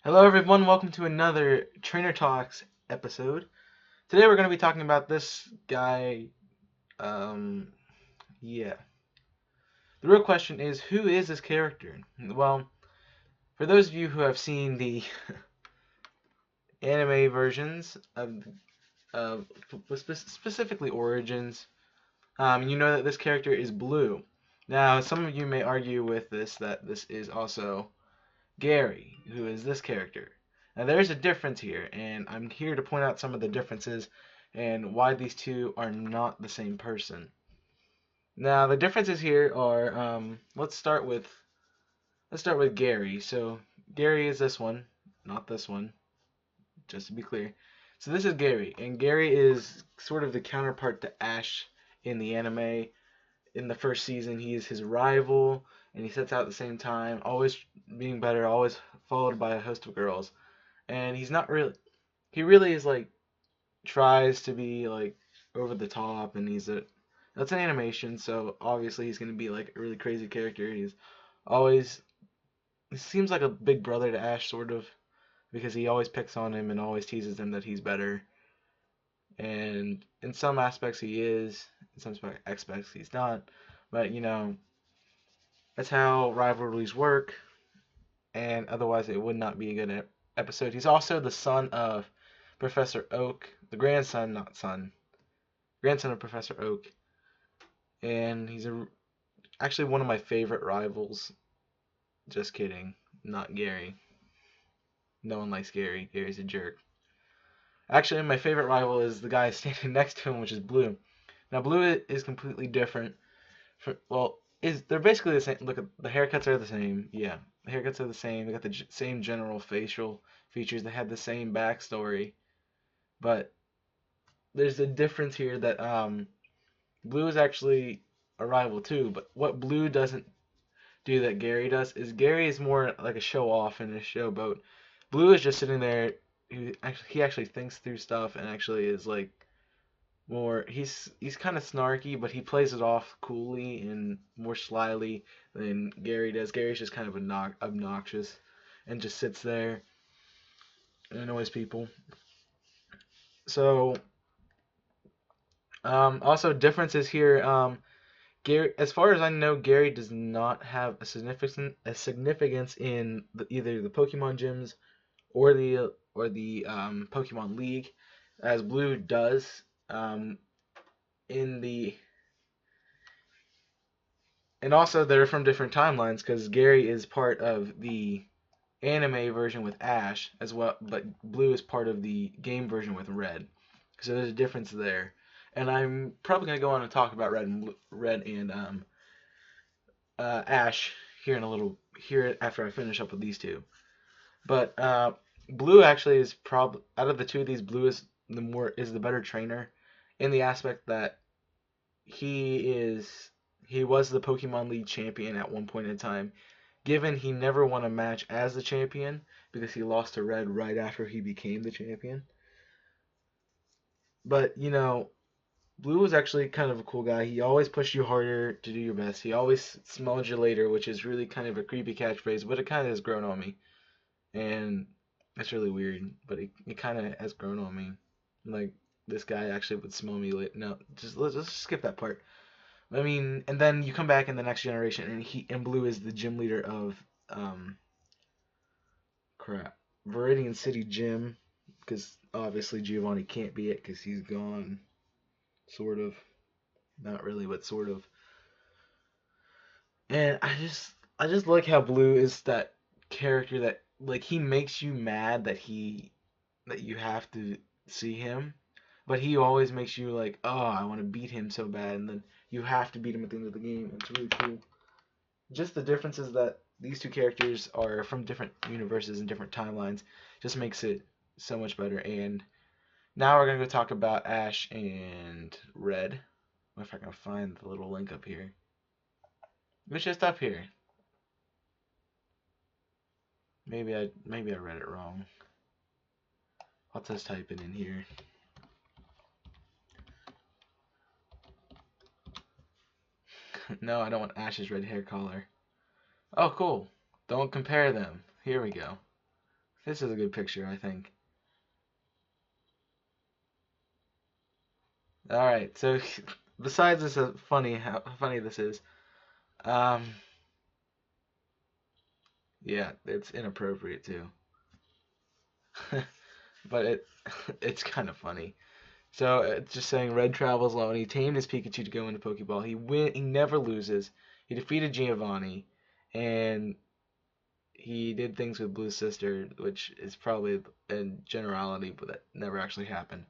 Hello, everyone. Welcome to another Trainer Talks episode. Today, we're going to be talking about this guy. Um, yeah. The real question is, who is this character? Well, for those of you who have seen the anime versions of specifically Origins, you know that this character is Blue. Now, some of you may argue with this that this is also Gary, who is this character. Now there's a difference here, and I'm here to point out some of the differences and why these two are not the same person. Now the differences here are let's start with Gary. So Gary is this one, not this one, just to be clear. So this is Gary, and Gary is sort of the counterpart to Ash in the anime. In the first season, he is his rival, and he sets out at the same time, always being better, always followed by a host of girls. And he's not really, he really is like, tries to be like over the top, and that's an animation, so obviously he's going to be like a really crazy character. Always, he seems like a big brother to Ash, sort of, because he always picks on him and always teases him that he's better. And in some aspects he is, in some aspects he's not. But that's how rivalries work, and otherwise it would not be a good episode. He's also the son of Professor Oak, the grandson, not son, grandson of Professor Oak, and actually one of my favorite rivals. Just kidding, not Gary. No one likes Gary. Gary's a jerk. Actually, my favorite rival is the guy standing next to him, which is Blue. Now, Blue is completely different. Well, they're basically the same. Look, at the haircuts are the same. Yeah, the haircuts are the same. They got the same general facial features. They have the same backstory, but there's a difference here that Blue is actually a rival too. But what Blue doesn't do that Gary does is Gary is more like a show off and a showboat. Blue is just sitting there. He actually thinks through stuff and actually is like more. He's kind of snarky, but he plays it off coolly and more slyly than Gary does. Gary's just kind of obnoxious and just sits there and annoys people. So also differences here. Gary, as far as I know, Gary does not have a significance in either the Pokemon gyms or the Pokemon League, as Blue does. Um, in the and also they're from different timelines because Gary is part of the anime version with Ash as well, but Blue is part of the game version with Red. So there's a difference there, and I'm probably gonna go on and talk about Red and Ash here after I finish up with these two. But Blue actually is prob out of the two of these, Blue is the better trainer in the aspect that he is he was the Pokemon League champion at one point in time. Given he never won a match as the champion because he lost to Red right after he became the champion. But Blue was actually kind of a cool guy. He always pushed you harder to do your best. He always smelled you later, which is really kind of a creepy catchphrase, but it kind of has grown on me. And it's really weird, but it kind of has grown on me. Like, this guy actually would smell me late. No, let's just skip that part. I mean, and then you come back in the next generation, and Blue is the gym leader of crap, Viridian City Gym, because obviously Giovanni can't be it because he's gone, sort of, not really, but sort of. And I just like how Blue is that character that, like, he makes you mad that you have to see him, but he always makes you like, oh, I want to beat him so bad, and then you have to beat him at the end of the game. It's really cool. Just the differences that these two characters are from different universes and different timelines just makes it so much better. And now we're gonna go talk about Ash and Red. If I can find the little link up here. It's just up here. Maybe I read it wrong. I'll just type it in here. No, I don't want Ash's red hair color. Oh, cool. Don't compare them. Here we go. This is a good picture, I think. All right, so besides this, funny how funny this is. Um, yeah, it's inappropriate too, but it's kind of funny. So it's just saying Red travels alone. He tamed his Pikachu to go into Pokeball. He never loses. He defeated Giovanni, and he did things with Blue's sister, which is probably a generality, but that never actually happened.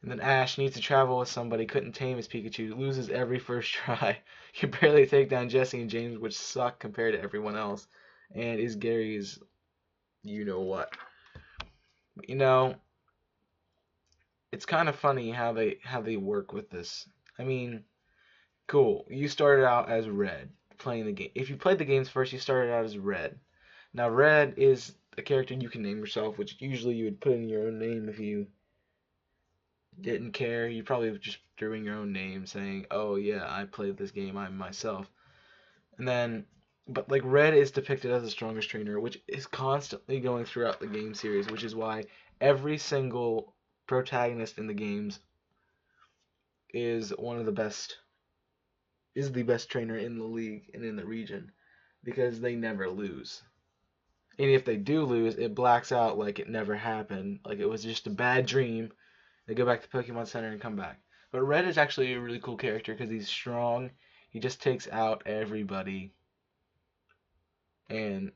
And then Ash needs to travel with somebody, couldn't tame his Pikachu, loses every first try. He barely take down Jesse and James, which suck compared to everyone else, and is Gary's you know what. You know, it's kind of funny how they work with this. I mean, cool. You started out as Red playing the game. If you played the games first, you started out as Red. Now, Red is a character you can name yourself, which usually you would put in your own name if you didn't care. You probably just threw in your own name saying, "Oh yeah, I played this game. I'm myself." And then, but like Red is depicted as the strongest trainer, which is constantly going throughout the game series, which is why every single protagonist in the games is one of the best, is the best trainer in the league and in the region because they never lose. And if they do lose, it blacks out like it never happened, like it was just a bad dream. They go back to Pokemon Center and come back. But Red is actually a really cool character because he's strong. He just takes out everybody. And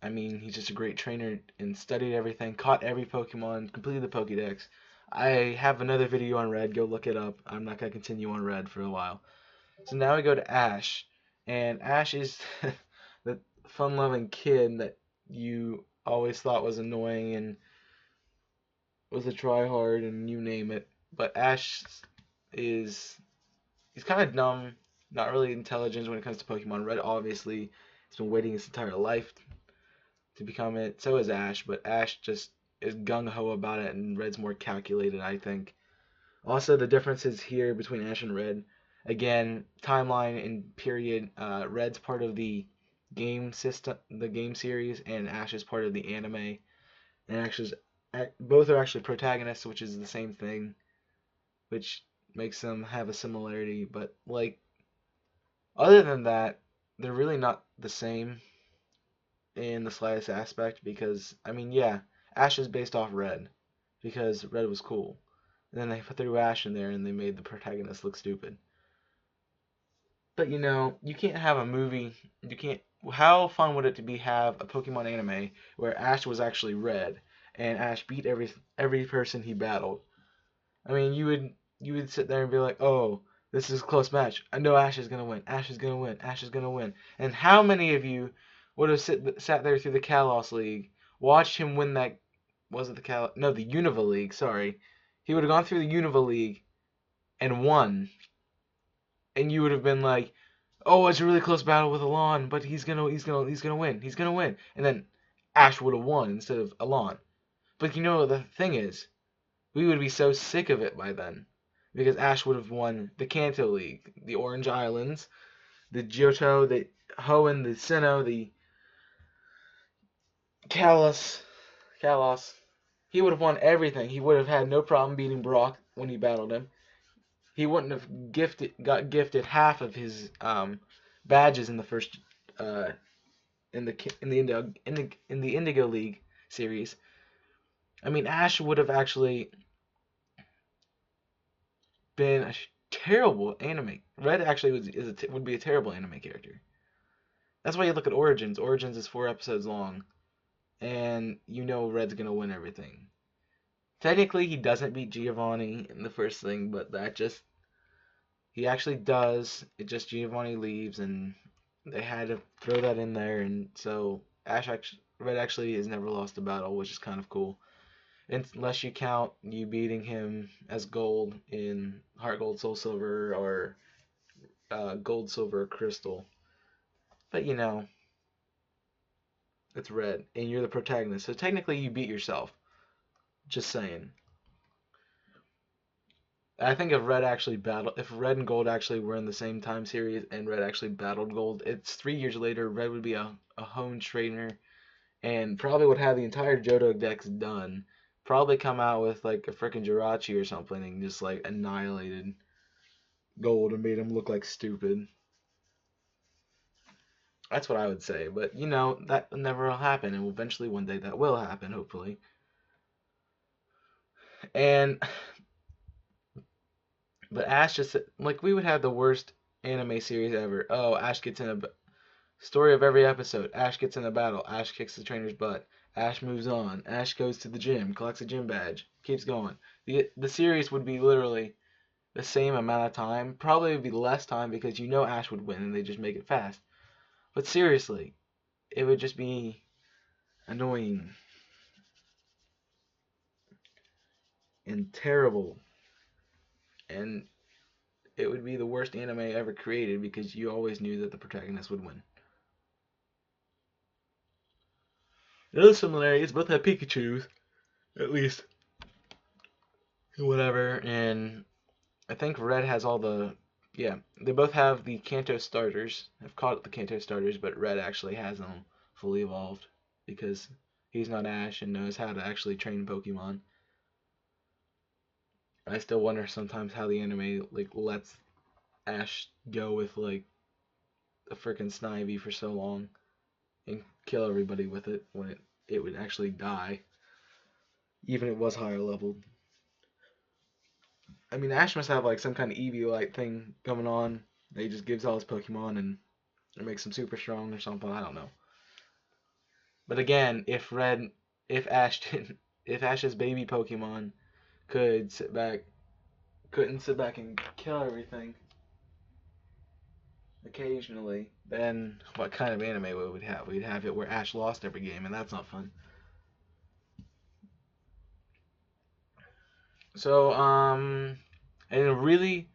I mean, he's just a great trainer and studied everything, caught every Pokemon, completed the Pokédex. I have another video on Red. Go look it up. I'm not going to continue on Red for a while. So now we go to Ash. And Ash is the fun-loving kid that you always thought was annoying and was a tryhard and you name it. But Ash is he's kind of dumb, not really intelligent when it comes to Pokemon. Red obviously has been waiting his entire life to become it. So is Ash, but Ash just is gung ho about it, and Red's more calculated, I think. Also, the differences here between Ash and Red, again, timeline and period. Red's part of the game system, the game series, and Ash is part of the anime. And Ash's both are actually protagonists, which is the same thing, which makes them have a similarity. But like, other than that, they're really not the same in the slightest aspect because I mean, yeah, Ash is based off Red because Red was cool. And then they threw Ash in there and they made the protagonist look stupid. But you know, you can't have a movie. You can't. How fun would it to be have a Pokemon anime where Ash was actually Red and Ash beat every person he battled? I mean, you would sit there and be like, oh, this is a close match. I know Ash is gonna win. Ash is gonna win. Ash is gonna win. And how many of you would have sat there through the Kalos League, watched him win that? Was it the No, the Unova League. Sorry, he would have gone through the Unova League and won, and you would have been like, oh, it's a really close battle with Alon, but he's gonna win. He's gonna win. And then Ash would have won instead of Alon. But you know the thing is, we would be so sick of it by then. Because Ash would have won the Kanto League, the Orange Islands, the Johto, the Hoenn, the Sinnoh, the Kalos. He would have won everything. He would have had no problem beating Brock when he battled him. He wouldn't have got gifted half of his badges in the first uh, in the Indigo League series. I mean, Ash would have actually been a terrible anime. Red actually would be a terrible anime character. That's why you look at Origins. Origins is 4 episodes long, and you know Red's gonna win everything. Technically, he doesn't beat Giovanni in the first thing, but that just he actually does. It just Giovanni leaves, and they had to throw that in there, and so Red actually has never lost a battle, which is kind of cool. Unless you count you beating him as Gold in Heart Gold, Soul Silver, or Gold, Silver, Crystal. But you know, it's Red, and you're the protagonist, so technically you beat yourself. Just saying. I think if Red and Gold actually were in the same time series and Red actually battled Gold, it's 3 years later. Red would be a home trainer, and probably would have the entire Johto decks done. Probably come out with like a freaking Jirachi or something and just like annihilated Gold and made him look like stupid. That's what I would say. But you know, that never will happen, and eventually one day that will happen, hopefully. And but Ash just like we would have the worst anime series ever. Oh, Ash gets in a story of every episode. Ash gets in a battle. Ash kicks the trainer's butt. Ash moves on. Ash goes to the gym, collects a gym badge, keeps going. The series would be literally the same amount of time. Probably would be less time because you know Ash would win and they just make it fast. But seriously, it would just be annoying and terrible. And it would be the worst anime ever created because you always knew that the protagonist would win. The other similarities, both have Pikachus, at least. Whatever, and I think Red has all the. Yeah, they both have the Kanto starters. I've called it the Kanto starters, but Red actually has them fully evolved because he's not Ash and knows how to actually train Pokemon. I still wonder sometimes how the anime like lets Ash go with like a freaking Snivy for so long and kill everybody with it when it would actually die, even if it was higher leveled. I mean, Ash must have like some kind of Eevee-like thing going on. That he just gives all his Pokemon and it makes them super strong or something. I don't know. But again, if Ash didn't, if Ash's baby Pokemon could sit back, couldn't sit back and kill everything occasionally, then what kind of anime would we have? We'd have it where Ash lost every game, and that's not fun. So, and the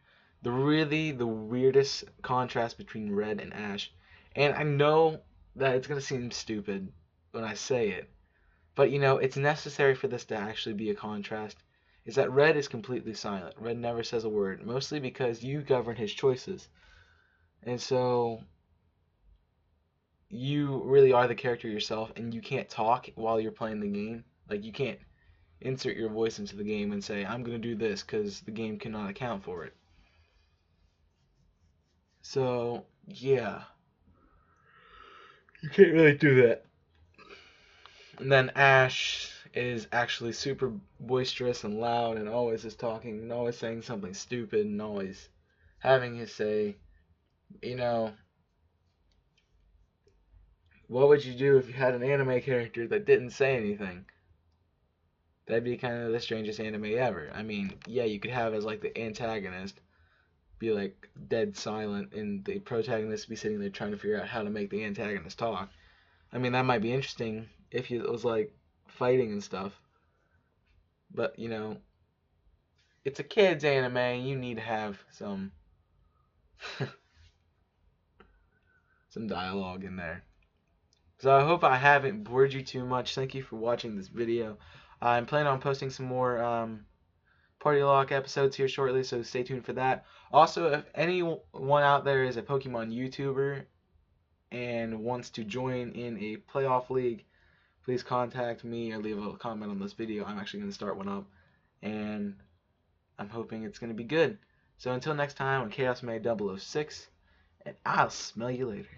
weirdest contrast between Red and Ash, and I know that it's gonna seem stupid when I say it, but you know, it's necessary for this to actually be a contrast, is that Red is completely silent. Red never says a word, mostly because you govern his choices. And so you really are the character yourself and you can't talk while you're playing the game. Like you can't insert your voice into the game and say, I'm going to do this because the game cannot account for it. So, yeah. You can't really do that. And then Ash is actually super boisterous and loud and always is talking and always saying something stupid and always having his say. You know, what would you do if you had an anime character that didn't say anything? That'd be kind of the strangest anime ever. I mean, yeah, you could have as like the antagonist be like dead silent and the protagonist be sitting there trying to figure out how to make the antagonist talk. I mean, that might be interesting if it was like fighting and stuff. But, you know, it's a kids anime, you need to have some dialogue in there. So I hope I haven't bored you too much. Thank you for watching this video. I'm planning on posting some more Party Lock episodes here shortly, so stay tuned for that. Also, if anyone out there is a Pokemon YouTuber and wants to join in a playoff league, please contact me or leave a comment on this video. I'm actually going to start one up, and I'm hoping it's going to be good. So until next time, I'm Chaos May 006, and I'll smell you later.